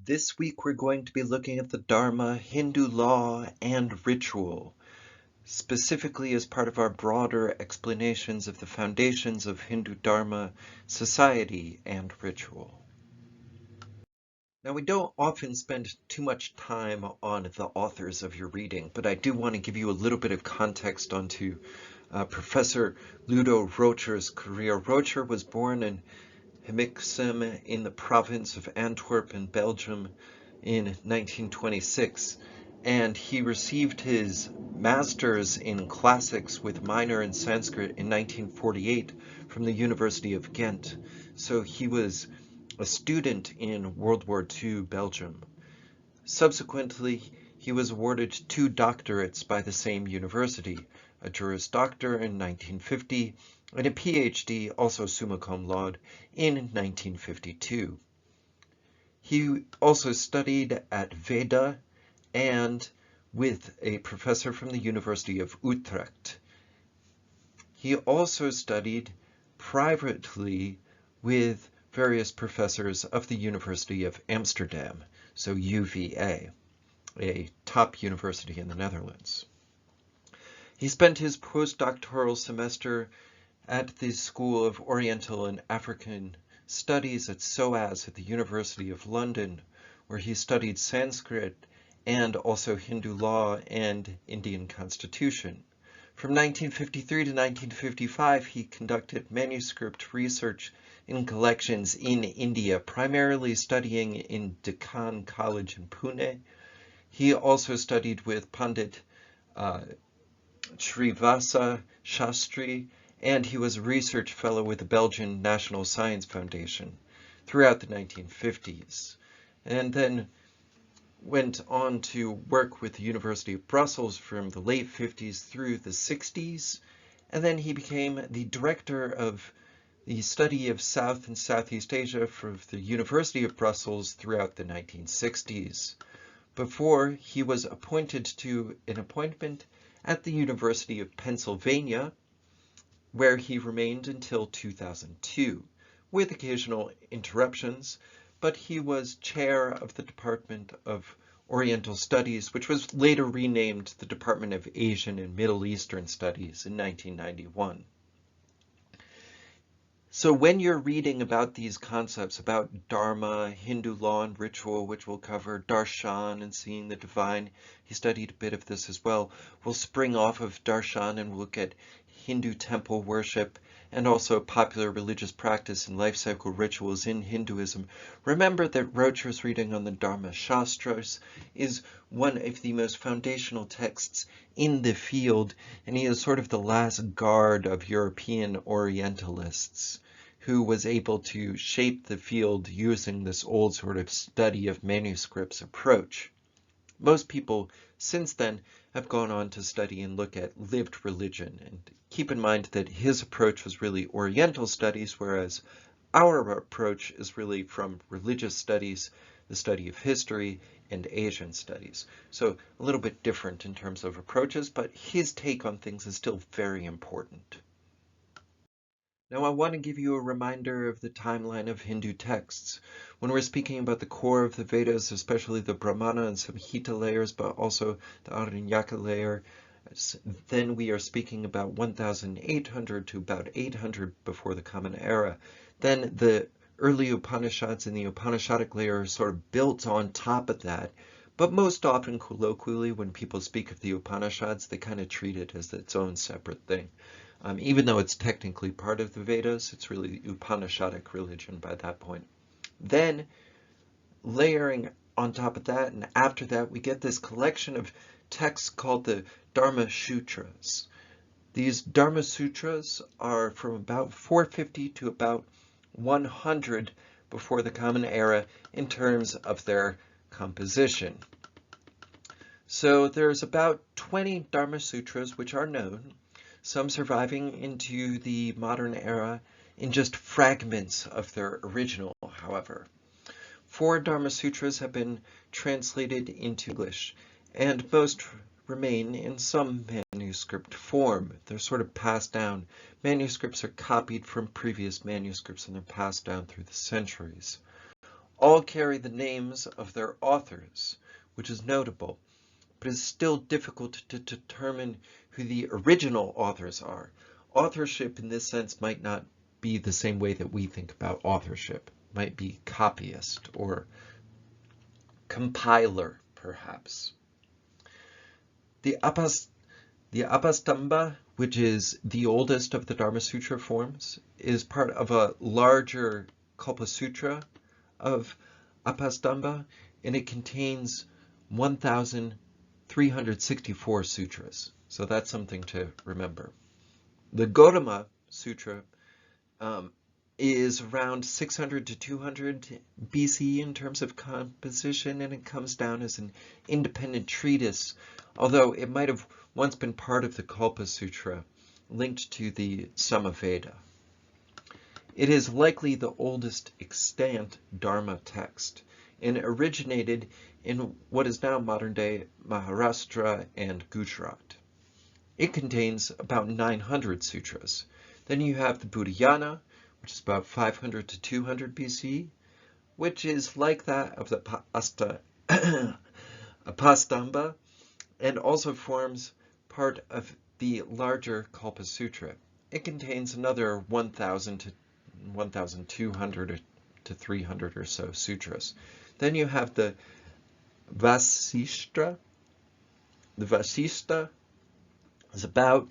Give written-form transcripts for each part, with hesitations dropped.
This week we're going to be looking at the Dharma, Hindu law, and ritual, specifically as part of our broader explanations of the foundations of Hindu Dharma, society, and ritual. Now, we don't often spend too much time on the authors of your reading, but I do want to give you a little bit of context onto Professor Ludo Rocher's career. Rocher was born in Hemixem in the province of Antwerp in Belgium in 1926, and he received his master's in classics with minor in Sanskrit in 1948 from the University of Ghent. So he was a student in World War II Belgium. Subsequently, he was awarded 2 doctorates by the same university, a Juris Doctor in 1950 and a PhD, also summa cum laude, in 1952. He also studied at Veda and with a professor from the University of Utrecht. He also studied privately with various professors of the University of Amsterdam, so UVA, a top university in the Netherlands. He spent his postdoctoral semester at the School of Oriental and African Studies at SOAS at the University of London, where he studied Sanskrit and also Hindu law and Indian constitution. From 1953 to 1955, he conducted manuscript research in collections in India, primarily studying in Deccan College in Pune. He also studied with Pandit Srivasa Shastri, and he was a research fellow with the Belgian National Science Foundation throughout the 1950s, and then went on to work with the University of Brussels from the late 50s through the 60s, and then he became the director of the study of South and Southeast Asia for the University of Brussels throughout the 1960s, before he was appointed to an appointment at the University of Pennsylvania, where he remained until 2002, with occasional interruptions, but he was chair of the Department of Oriental Studies, which was later renamed the Department of Asian and Middle Eastern Studies in 1991. So when you're reading about these concepts, about Dharma, Hindu law and ritual, which we'll cover, darshan and seeing the divine, he studied a bit of this as well. We'll spring off of darshan and look at Hindu temple worship and also popular religious practice and life cycle rituals in Hinduism. Remember that Rocher's reading on the Dharma Shastras is one of the most foundational texts in the field, and he is sort of the last guard of European Orientalists who was able to shape the field using this old sort of study of manuscripts approach. Most people since then have gone on to study and look at lived religion, and keep in mind that his approach was really Oriental studies, whereas our approach is really from religious studies, the study of history, and Asian studies. So a little bit different in terms of approaches, but his take on things is still very important. Now I want to give you a reminder of the timeline of Hindu texts. When we're speaking about the core of the Vedas, especially the Brahmana and Samhita layers, but also the Aranyaka layer, then we are speaking about 1800 to about 800 before the Common Era. Then the early Upanishads and the Upanishadic layer are sort of built on top of that. But most often, colloquially, when people speak of the Upanishads, they kind of treat it as its own separate thing. Even though it's technically part of the Vedas, it's really Upanishadic religion by that point. Then, layering on top of that, and after that, we get this collection of texts called the Dharma Sutras. These Dharma Sutras are from about 450 to about 100 before the Common Era in terms of their composition. So there's about 20 Dharma Sutras which are known, some surviving into the modern era in just fragments of their original, however. 4 Dharma Sutras have been translated into English, and most remain in some manuscript form. They're sort of passed down. Manuscripts are copied from previous manuscripts and they're passed down through the centuries. all carry the names of their authors, which is notable, but it's still difficult to determine who the original authors are. Authorship in this sense might not be the same way that we think about authorship. It might be copyist or compiler, perhaps. The Apastamba, which is the oldest of the Dharma Sutra forms, is part of a larger Kalpa Sutra of Apastamba, and it contains 1,364 sutras. So that's something to remember. The Gotama Sutra is around 600 to 200 BC in terms of composition, and it comes down as an independent treatise, although it might have once been part of the Kalpa Sutra, linked to the Samaveda. It is likely the oldest extant Dharma text, and originated in what is now modern-day Maharashtra and Gujarat. It contains about 900 sutras. Then you have the Buddhayana, which is about 500 to 200 BC, which is like that of the Apastamba, and also forms part of the larger Kalpa Sutra. It contains another 1,000 to 1,200 to 300 or so sutras. Then you have the Vasishta. The Vasishta is about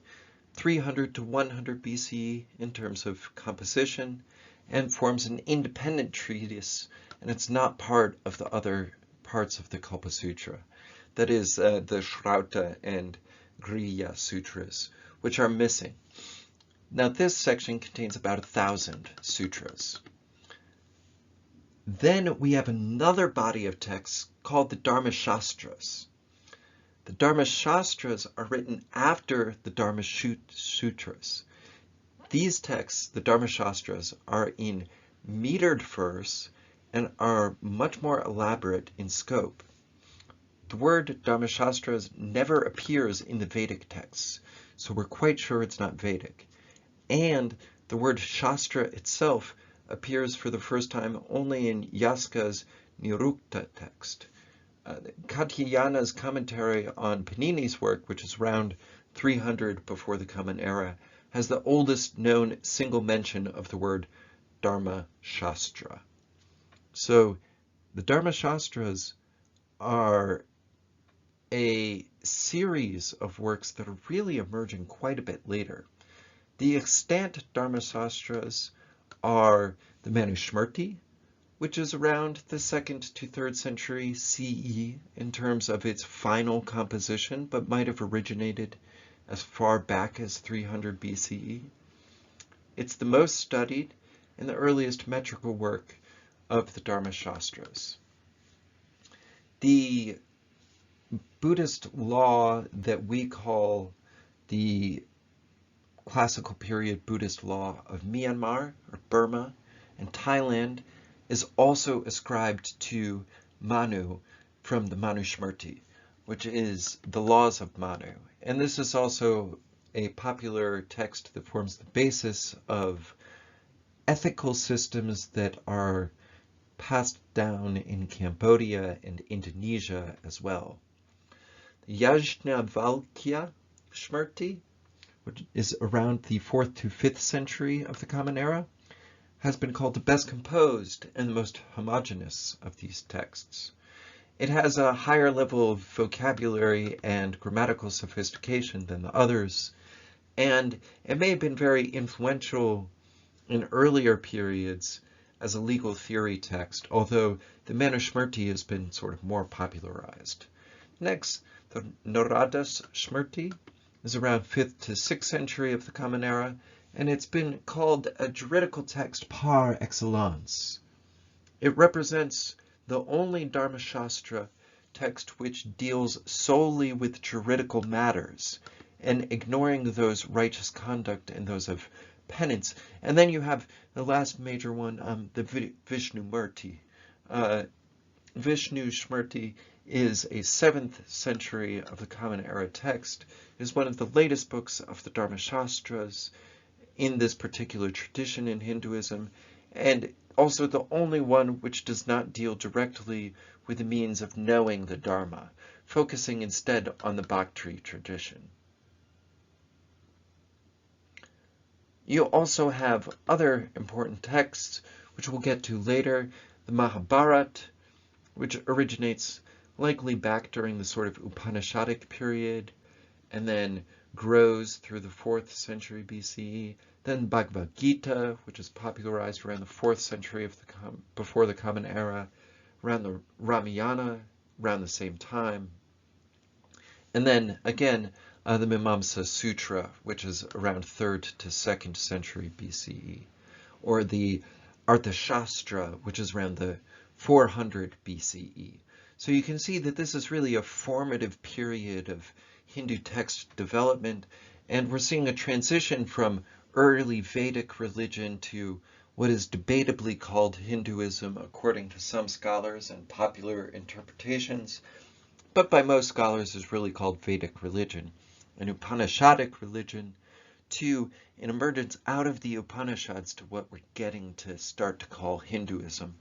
300 to 100 BC in terms of composition, and forms an independent treatise, and it's not part of the other parts of the Kalpa Sutra. That is the Shrauta and Griya Sutras, which are missing. Now this section contains about 1,000 sutras. Then we have another body of texts called the Dharma Shastras. The Dharma Shastras are written after the Dharma Sutras. These texts, the Dharma Shastras, are in metered verse and are much more elaborate in scope. The word Dharma Shastras never appears in the Vedic texts, so we're quite sure it's not Vedic. And the word Shastra itself appears for the first time only in Yaska's Nirukta text. Katyayana's commentary on Panini's work, which is around 300 before the Common Era, has the oldest known single mention of the word Dharma Shastra. So the Dharma Shastras are a series of works that are really emerging quite a bit later. The extant Dharma Shastras are the Manusmriti, which is around the 2nd to 3rd century CE in terms of its final composition, but might have originated as far back as 300 BCE. It's the most studied and the earliest metrical work of the Dharma Shastras. The Buddhist law that we call the classical period Buddhist law of Myanmar or Burma and Thailand is also ascribed to Manu from the Manusmriti, which is the laws of Manu. And this is also a popular text that forms the basis of ethical systems that are passed down in Cambodia and Indonesia as well. The Yajnavalkya Smriti, which is around the 4th to 5th century of the Common Era, has been called the best composed and the most homogeneous of these texts. It has a higher level of vocabulary and grammatical sophistication than the others, and it may have been very influential in earlier periods as a legal theory text, although the Manusmriti has been sort of more popularized. Next, the Narada Smriti is around 5th to 6th century of the Common Era, and it's been called a juridical text par excellence. It represents the only Dharma Shastra text which deals solely with juridical matters and ignoring those righteous conduct and those of penance. And then you have the last major one, the Vishnumurti. Vishnu Smriti is a 7th century of the Common Era text. It is one of the latest books of the Dharma Shastras in this particular tradition in Hinduism, and also the only one which does not deal directly with the means of knowing the Dharma, focusing instead on the Bhakti tradition. You also have other important texts, which we'll get to later, the Mahabharata, which originates likely back during the sort of Upanishadic period, and then grows through the 4th century BCE. Then Bhagavad Gita, which is popularized around the 4th century before the Common Era, around the Ramayana, around the same time. And then again, the Mimamsa Sutra, which is around 3rd to 2nd century BCE, or the Arthashastra, which is around the 400 BCE. So you can see that this is really a formative period of Hindu text development, and we're seeing a transition from early Vedic religion to what is debatably called Hinduism according to some scholars and popular interpretations, but by most scholars is really called Vedic religion, an Upanishadic religion, to an emergence out of the Upanishads to what we're getting to start to call Hinduism.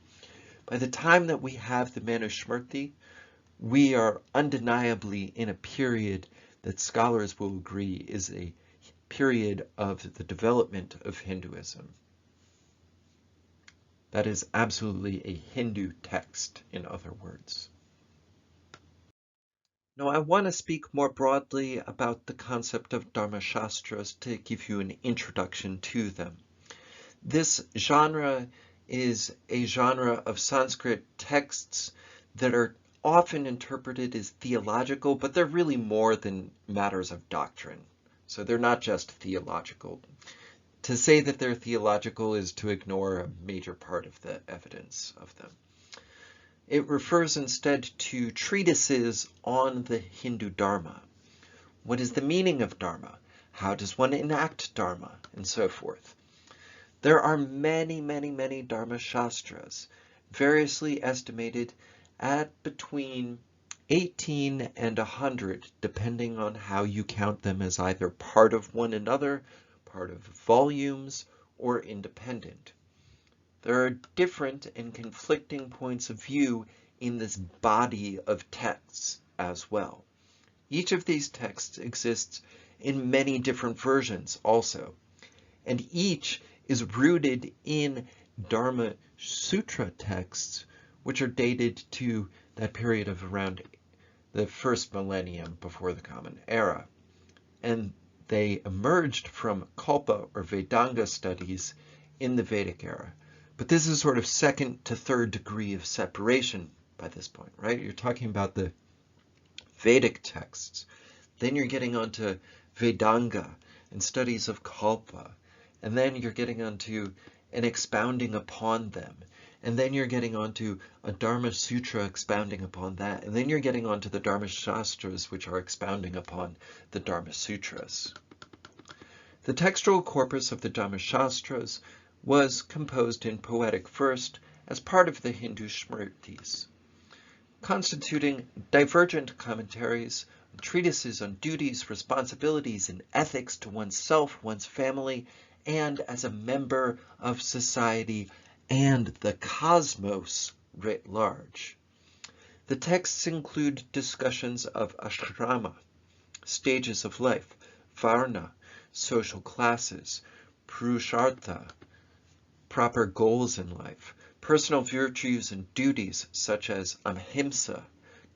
By the time that we have the Manusmriti, we are undeniably in a period that scholars will agree is a period of the development of Hinduism. That is absolutely a Hindu text, in other words. Now, I want to speak more broadly about the concept of Dharma Shastras to give you an introduction to them. This genre is a genre of Sanskrit texts that are often interpreted as theological, but they're really more than matters of doctrine. So they're not just theological. To say that they're theological is to ignore a major part of the evidence of them. It refers instead to treatises on the Hindu Dharma. What is the meaning of Dharma? How does one enact Dharma? And so forth. There are many, many, many Dharma Shastras, variously estimated at between 18 and 100, depending on how you count them as either part of one another, part of volumes, or independent. There are different and conflicting points of view in this body of texts as well. Each of these texts exists in many different versions also, and each is rooted in Dharma Sutra texts, which are dated to that period of around the 1st millennium before the Common Era. And they emerged from Kalpa or Vedanga studies in the Vedic era. But this is sort of 2nd to 3rd degree of separation by this point, right? You're talking about the Vedic texts. Then you're getting onto Vedanga and studies of Kalpa. And then you're getting onto an expounding upon them. And then you're getting onto a Dharma Sutra expounding upon that. And then you're getting onto the Dharma Shastras, which are expounding upon the Dharma Sutras. The textual corpus of the Dharma Shastras was composed in poetic verse as part of the Hindu Smritis, constituting divergent commentaries, treatises on duties, responsibilities, and ethics to oneself, one's family, and as a member of society and the cosmos writ large. The texts include discussions of ashrama, stages of life, varna, social classes, purushartha, proper goals in life, personal virtues and duties such as ahimsa,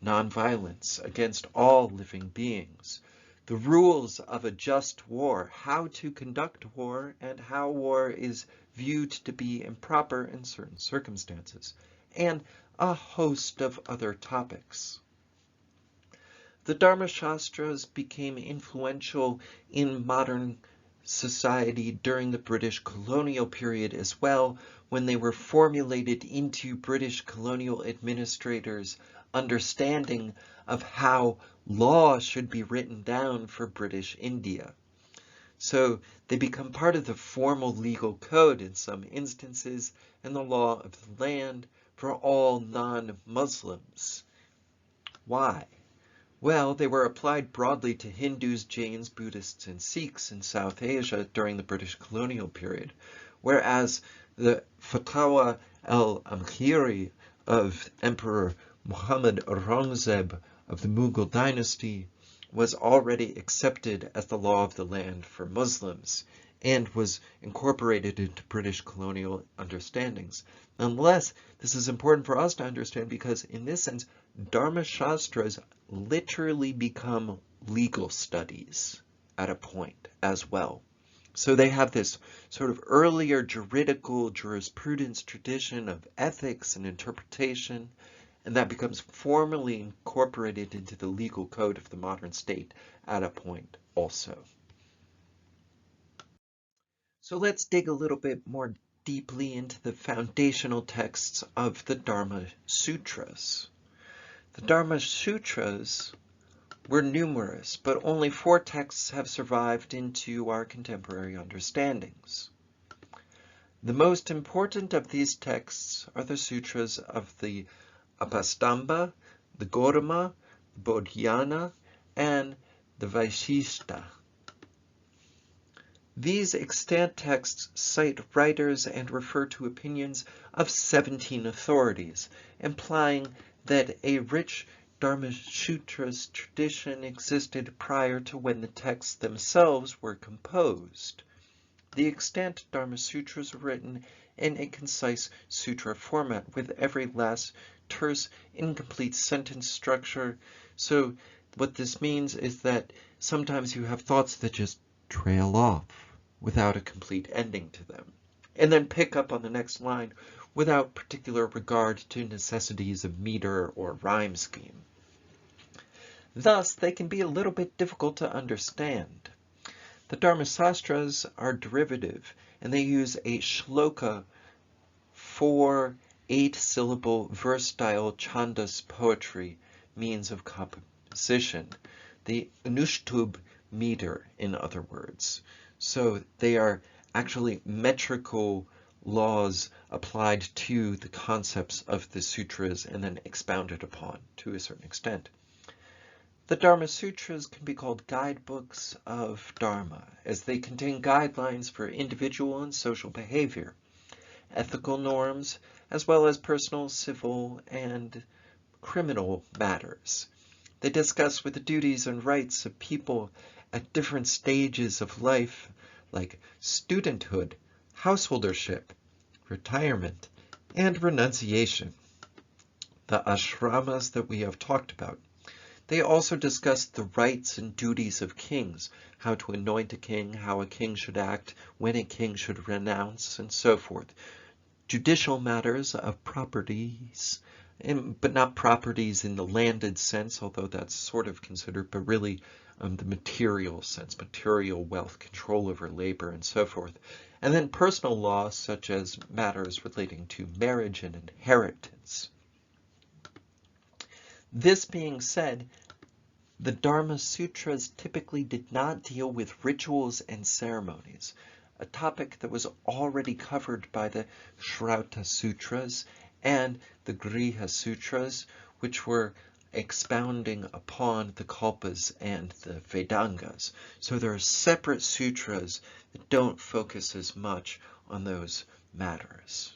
nonviolence against all living beings, the rules of a just war, how to conduct war, and how war is viewed to be improper in certain circumstances, and a host of other topics. The Dharma Shastras became influential in modern society during the British colonial period as well, when they were formulated into British colonial administrators' understanding of how law should be written down for British India. So they become part of the formal legal code in some instances and the law of the land for all non-Muslims. Why? Well, they were applied broadly to Hindus, Jains, Buddhists, and Sikhs in South Asia during the British colonial period, whereas the fatwa al-Amkhiri of Emperor Muhammad Aurangzeb of the Mughal dynasty was already accepted as the law of the land for Muslims and was incorporated into British colonial understandings. Nonetheless, this is important for us to understand because in this sense, Dharma Shastras literally become legal studies at a point as well. So they have this sort of earlier juridical jurisprudence tradition of ethics and interpretation, and that becomes formally incorporated into the legal code of the modern state at a point also. So let's dig a little bit more deeply into the foundational texts of the Dharma Sutras. The Dharma Sutras were numerous, but only 4 texts have survived into our contemporary understandings. The most important of these texts are the sutras of the Apastamba, the Gotama, the Bodhyana, and the Vaishishta. These extant texts cite writers and refer to opinions of 17 authorities, implying that a rich Dharma Sutras tradition existed prior to when the texts themselves were composed. The extant Dharma Sutras were written in a concise sutra format with every last terse, incomplete sentence structure. So what this means is that sometimes you have thoughts that just trail off without a complete ending to them, and then pick up on the next line without particular regard to necessities of meter or rhyme scheme. Thus, they can be a little bit difficult to understand. The Dharma Sastras are derivative, and they use a shloka for 8-syllable verse-style chandas poetry means of composition, the Anushtubh meter, in other words. So they are actually metrical laws applied to the concepts of the sutras and then expounded upon to a certain extent. The Dharma Sutras can be called guidebooks of Dharma, as they contain guidelines for individual and social behavior, ethical norms, as well as personal, civil, and criminal matters. They discuss with the duties and rights of people at different stages of life, like studenthood, householdership, retirement, and renunciation, the ashramas that we have talked about. They also discuss the rights and duties of kings, how to anoint a king, how a king should act, when a king should renounce, and so forth. Judicial matters of properties, but not properties in the landed sense, although that's sort of considered, but really the material sense, material wealth, control over labor, and so forth. And then personal law, such as matters relating to marriage and inheritance. This being said, the Dharma Sutras typically did not deal with rituals and ceremonies, a topic that was already covered by the Shrauta Sutras and the Griha Sutras, which were expounding upon the Kalpas and the Vedangas. So there are separate sutras that don't focus as much on those matters.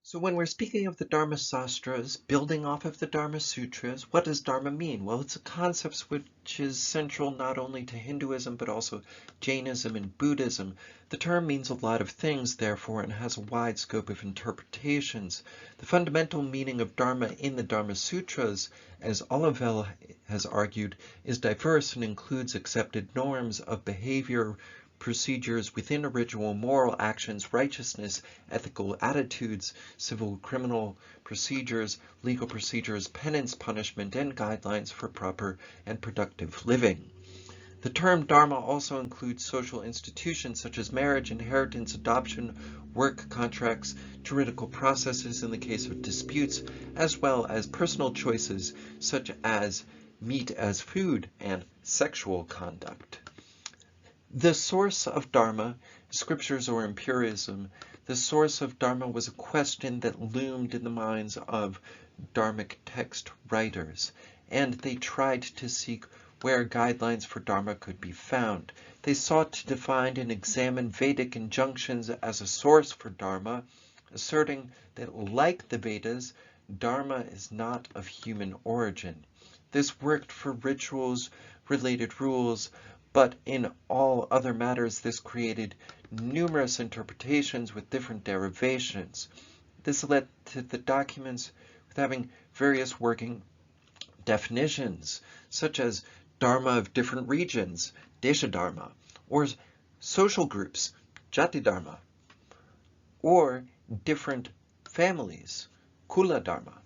So when we're speaking of the Dharma Sastras, building off of the Dharma Sutras, what does Dharma mean? Well, it's a concept which is central not only to Hinduism, but also Jainism and Buddhism. The term means a lot of things, therefore, and has a wide scope of interpretations. The fundamental meaning of Dharma in the Dharma Sutras, as Olivelle has argued, is diverse and includes accepted norms of behavior, procedures within a ritual, moral actions, righteousness, ethical attitudes, civil criminal procedures, legal procedures, penance, punishment, and guidelines for proper and productive living. The term Dharma also includes social institutions such as marriage, inheritance, adoption, work contracts, juridical processes in the case of disputes, as well as personal choices such as meat as food and sexual conduct. The source of Dharma, scriptures or empiricism, the source of Dharma was a question that loomed in the minds of Dharmic text writers, and they tried to seek where guidelines for Dharma could be found. They sought to define and examine Vedic injunctions as a source for Dharma, asserting that, like the Vedas, Dharma is not of human origin. This worked for rituals, related rules, but in all other matters this created numerous interpretations with different derivations. This led to the documents with having various working definitions, such as Dharma of different regions, Desha Dharma, or social groups, Jati Dharma, or different families, Kula Dharma.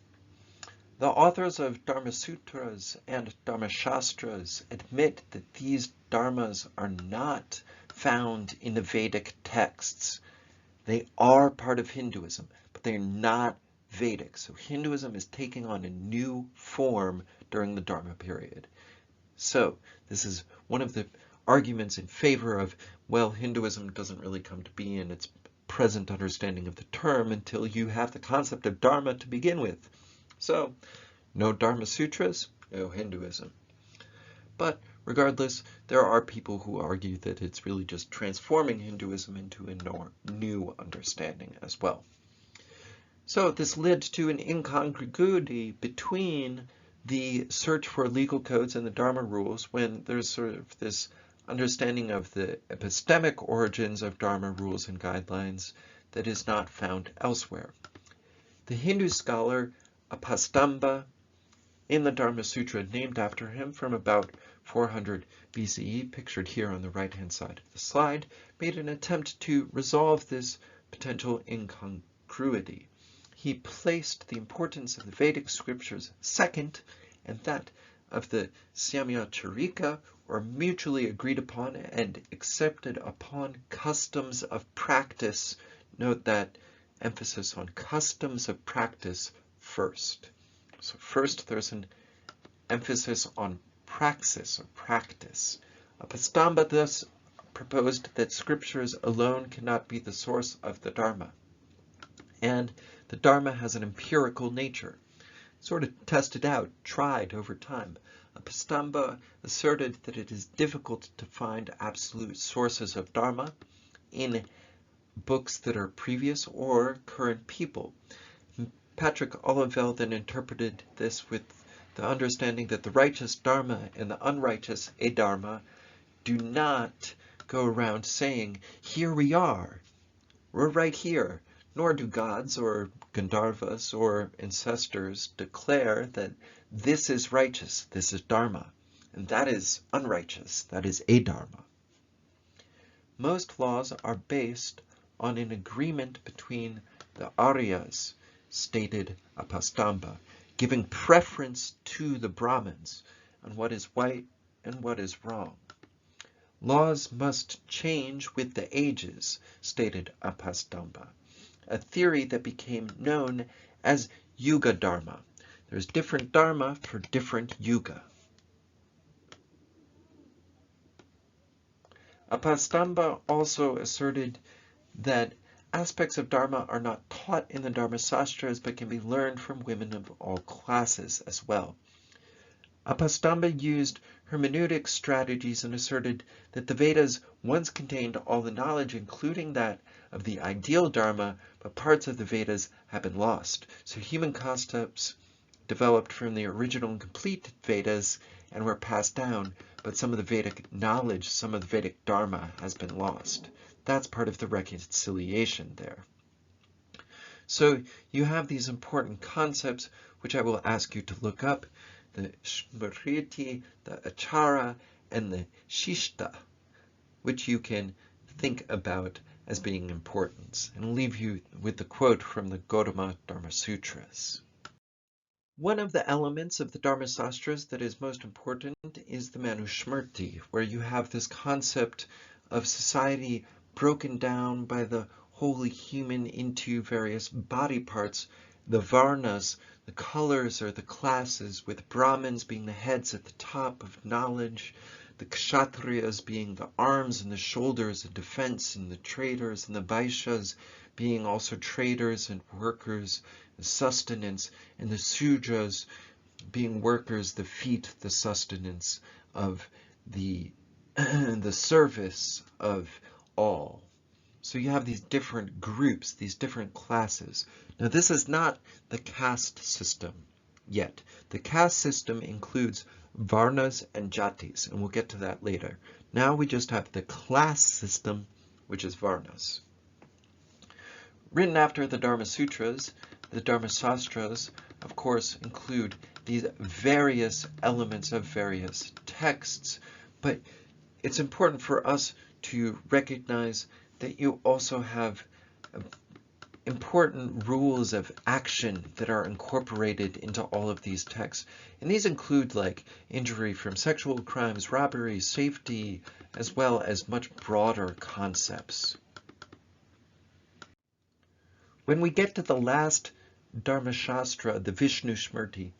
The authors of Dharma Sutras and Dharma Shastras admit that these dharmas are not found in the Vedic texts. They are part of Hinduism, but they're not Vedic. So Hinduism is taking on a new form during the Dharma period. So this is one of the arguments in favor of, well, Hinduism doesn't really come to be in its present understanding of the term until you have the concept of Dharma to begin with. So no Dharma Sutras, no Hinduism. But regardless, there are people who argue that it's really just transforming Hinduism into a new understanding as well. So this led to an incongruity between the search for legal codes and the Dharma rules when there's sort of this understanding of the epistemic origins of Dharma rules and guidelines that is not found elsewhere. The Hindu scholar Apastamba, in the Dharma Sutra named after him from about 400 BCE, pictured here on the right-hand side of the slide, made an attempt to resolve this potential incongruity. He placed the importance of the Vedic scriptures second, and that of the Samya Charika, or mutually agreed upon and accepted upon customs of practice. Note that emphasis on customs of practice first. So first there's an emphasis on praxis or practice. Apastamba thus proposed that scriptures alone cannot be the source of the Dharma, and the Dharma has an empirical nature, sort of tested out, tried over time. Apastamba asserted that it is difficult to find absolute sources of Dharma in books that are previous or current people. Patrick Olivelle then interpreted this with the understanding that the righteous Dharma and the unrighteous Adharma do not go around saying, here we are, we're right here, nor do gods or Gandharvas or ancestors declare that this is righteous, this is Dharma, and that is unrighteous, that is Adharma. Most laws are based on an agreement between the Aryas, stated Apastamba, giving preference to the Brahmins on what is right and what is wrong. Laws must change with the ages, stated Apastamba, a theory that became known as Yuga Dharma. There's different Dharma for different Yuga. Apastamba also asserted that aspects of Dharma are not taught in the Dharma Sastras but can be learned from women of all classes as well. Apastamba used hermeneutic strategies and asserted that the Vedas once contained all the knowledge, including that of the ideal Dharma, but parts of the Vedas have been lost. So human concepts developed from the original and complete Vedas and were passed down, but some of the Vedic knowledge, some of the Vedic Dharma has been lost. That's part of the reconciliation there. So you have these important concepts, which I will ask you to look up, the Smriti, the Achara, and the Shishta, which you can think about as being important, and leave you with the quote from the Gautama Dharma Sutras. One of the elements of the Dharma Sastras that is most important is the Manusmriti, where you have this concept of society broken down by the holy human into various body parts, the Varnas, the colors or the classes, with Brahmins being the heads at the top of knowledge, the Kshatriyas being the arms and the shoulders, the defense, and the traders, and the Vaishyas being also traders and workers, the sustenance, and the Sudras being workers, the feet, the sustenance of the, the service of all. So you have these different groups, these different classes. Now this is not the caste system yet. The caste system includes varnas and jatis, and we'll get to that later. Now we just have the class system, which is varnas. Written after the Dharma Sutras, the Dharma Shastras, of course, include these various elements of various texts, but it's important for us to recognize that you also have important rules of action that are incorporated into all of these texts. And these include like injury from sexual crimes, robbery, safety, as well as much broader concepts. When we get to the last Dharma Shastra, the Vishnu Smriti,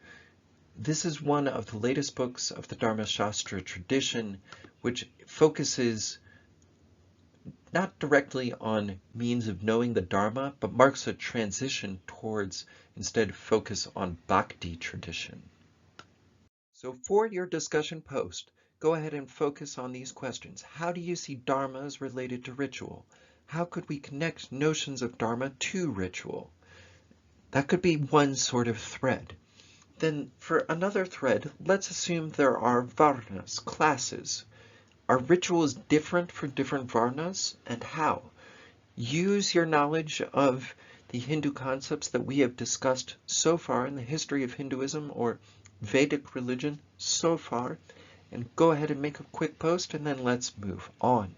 this is one of the latest books of the Dharma Shastra tradition, which focuses not directly on means of knowing the Dharma, but marks a transition towards instead focus on bhakti tradition. So for your discussion post, go ahead and focus on these questions. How do you see Dharma as related to ritual? How could we connect notions of Dharma to ritual? That could be one sort of thread. Then for another thread, let's assume there are varnas, classes. Are rituals different for different varnas, and how? Use your knowledge of the Hindu concepts that we have discussed so far in the history of Hinduism or Vedic religion so far, and go ahead and make a quick post, and then let's move on.